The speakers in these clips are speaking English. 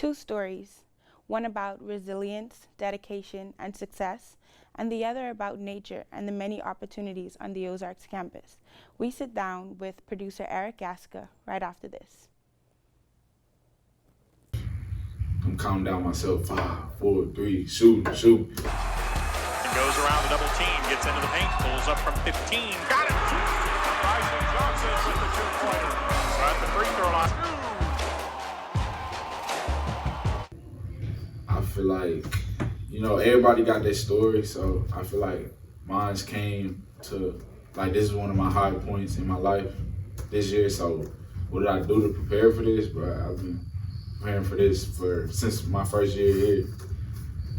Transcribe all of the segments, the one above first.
Two stories, one about resilience, dedication, and success, and the other about nature and the many opportunities on the Ozarks campus. We sit down with producer Eric Gasca right after this. I'm counting down myself, 5, 4, 3, shoot. And goes around the double team, gets into the paint, pulls up from 15, got it! Bryson Johnson with the two-pointer. So at the free throw line. I feel like, everybody got their story, so I feel like mine came to, this is one of my high points in my life this year, so what did I do to prepare for this, bro? I've been preparing for this since my first year here.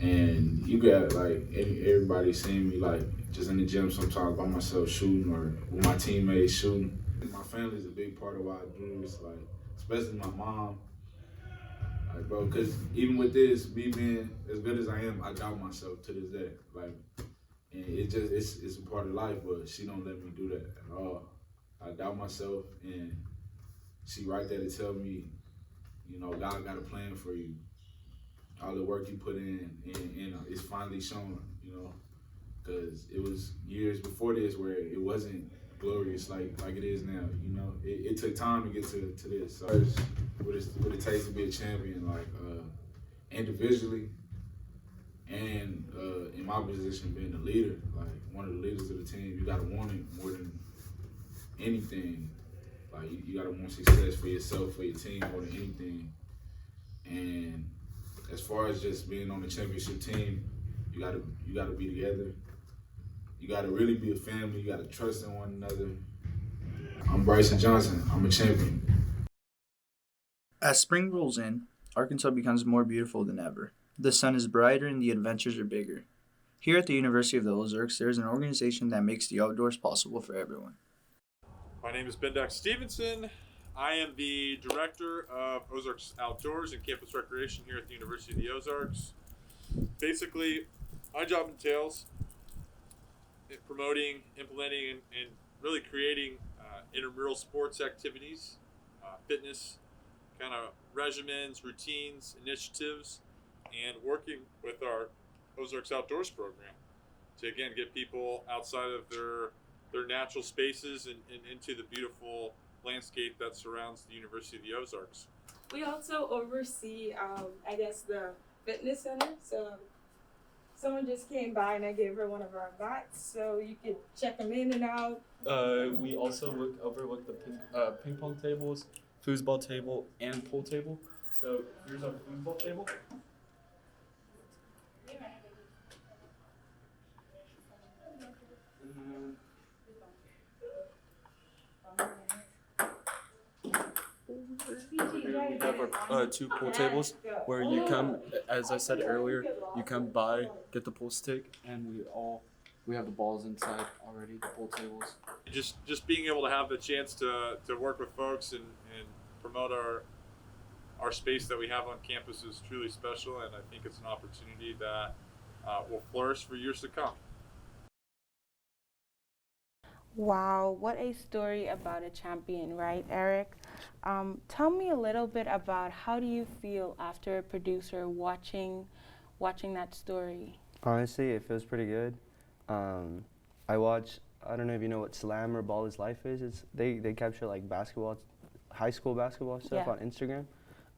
And you got everybody seeing me just in the gym sometimes by myself shooting or with my teammates shooting. My family is a big part of why I do this, especially my mom. Bro, because even with this, me being as good as I am, I doubt myself to this day. And it's a part of life, but she don't let me do that at all. I doubt myself, and she right there to tell me, God got a plan for you. All the work you put in, and it's finally shown, because it was years before this where it wasn't glorious like it is now, It took time to get to this. So what it takes to be a champion, individually, and in my position being a leader, one of the leaders of the team, you gotta want it more than anything. You gotta want success for yourself, for your team, more than anything. And as far as just being on the championship team, you gotta be together. You gotta really be a family. You gotta trust in one another. I'm Bryson Johnson. I'm a champion. As spring rolls in, Arkansas becomes more beautiful than ever. The sun is brighter and the adventures are bigger. Here at the University of the Ozarks, there is an organization that makes the outdoors possible for everyone. My name is Bendak Stevenson. I am the director of Ozarks Outdoors and Campus Recreation here at the University of the Ozarks. Basically, my job entails promoting, implementing, and really creating intramural sports activities, fitness kind of regimens, routines, initiatives, and working with our Ozarks Outdoors program to, again, get people outside of their natural spaces and into the beautiful landscape that surrounds the University of the Ozarks. We also oversee, the fitness center. So someone just came by and I gave her one of our mats, so you could check them in and out. We also overlook the ping pong tables, foosball table, and pool table. So here's our foosball table. We have our two pool tables where you come, as I said earlier, you come by, get the pool stick, and we have the balls inside already, the pool tables. Just being able to have the chance to work with folks and promote our space that we have on campus is truly special, and I think it's an opportunity that will flourish for years to come. Wow, what a story about a champion, right, Eric? Tell me a little bit about how do you feel after a producer watching that story? Honestly, it feels pretty good. I don't know if you know what Slam or Ball is Life is. They capture basketball, high school basketball stuff on Instagram.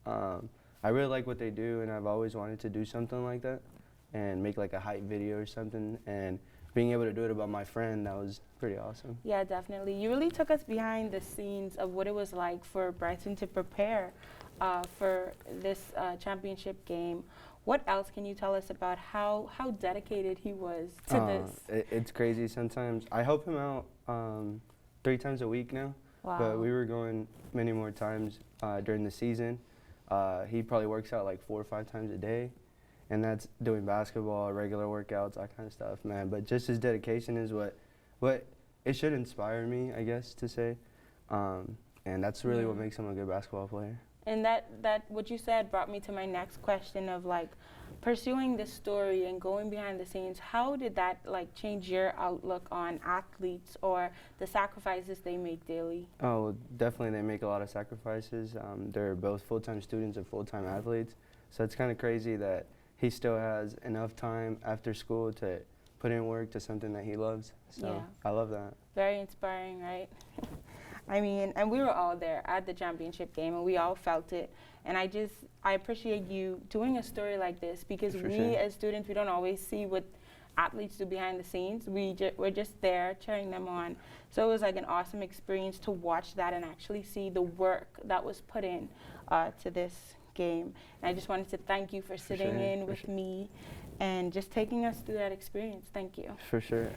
I really like what they do, and I've always wanted to do something like that and make a hype video or something. And being able to do it about my friend, that was pretty awesome. Yeah, definitely. You really took us behind the scenes of what it was like for Bryson to prepare for this championship game. What else can you tell us about how dedicated he was to this? It's crazy sometimes. I help him out 3 times a week now, but we were going many more times during the season. He probably works out 4 or 5 times a day. And that's doing basketball, regular workouts, that kind of stuff, man. But just his dedication is what it should inspire me, I guess, to say. And that's really what makes him a good basketball player. And that what you said brought me to my next question of pursuing this story and going behind the scenes. How did that change your outlook on athletes or the sacrifices they make daily? Oh, definitely they make a lot of sacrifices. They're both full-time students and full-time athletes. So it's kind of crazy that he still has enough time after school to put in work to something that he loves. So Yeah. I love that. Very inspiring, right? I mean, and we were all there at the championship game, and we all felt it. And I appreciate you doing a story like this, because For we sure. as students, we don't always see what athletes do behind the scenes. We're just there cheering them on. So it was like an awesome experience to watch that and actually see the work that was put in to this game. And I just wanted to thank you for sitting sure, in for with sure. me and just taking us through that experience. Thank you. For sure.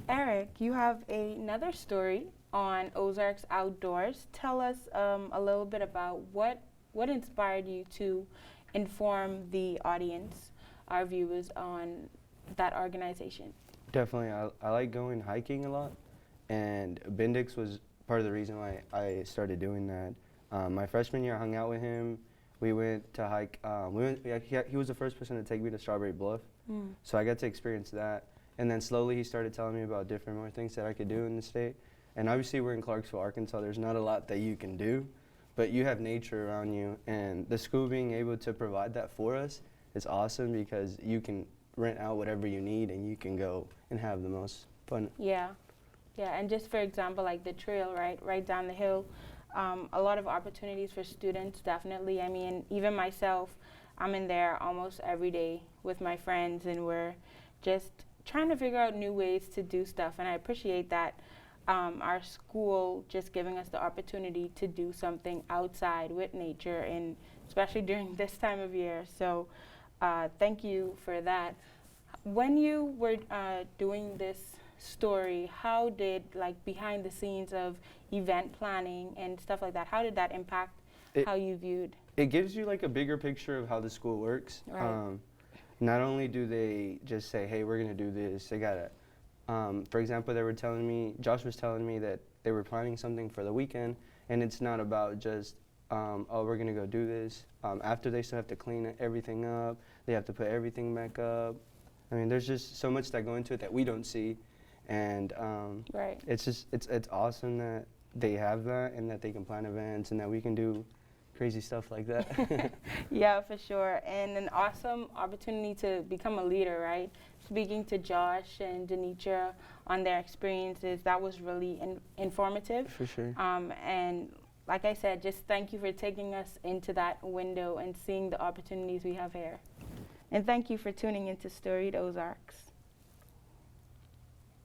Eric, you have another story on Ozarks Outdoors. Tell us a little bit about what inspired you to inform the audience, our viewers, on that organization. Definitely. I like going hiking a lot, and Bendix was part of the reason why I started doing that. My freshman year, I hung out with him. We went to hike. He was the first person to take me to Strawberry Bluff, so I got to experience that. And then slowly he started telling me about different more things that I could do in the state. And obviously we're in Clarksville, Arkansas. There's not a lot that you can do, but you have nature around you. And the school being able to provide that for us is awesome, because you can rent out whatever you need and you can go and have the most fun. Yeah, and just for example, like the trail, right down the hill, a lot of opportunities for students, definitely. I mean, even myself, I'm in there almost every day with my friends, and we're just trying to figure out new ways to do stuff. And I appreciate that our school just giving us the opportunity to do something outside with nature, and especially during this time of year. So thank you for that. When you were doing this story, how did, like, behind the scenes of event planning and stuff like that, how did that impact how you viewed? It gives you like a bigger picture of how the school works. Right. Not only do they just say, hey, we're going to do this, they got to, for example, Josh was telling me that they were planning something for the weekend, and it's not about just, oh, we're going to go do this. After, they still have to clean everything up. They have to put everything back up. I mean, there's just so much that go into it that we don't see. And Right. it's awesome that they have that, and that they can plan events, and that we can do crazy stuff like that. Yeah, for sure. And an awesome opportunity to become a leader, right? Speaking to Josh and Denitra on their experiences, that was really informative. For sure. And like I said, just thank you for taking us into that window and seeing the opportunities we have here. And thank you for tuning into Storied Ozarks.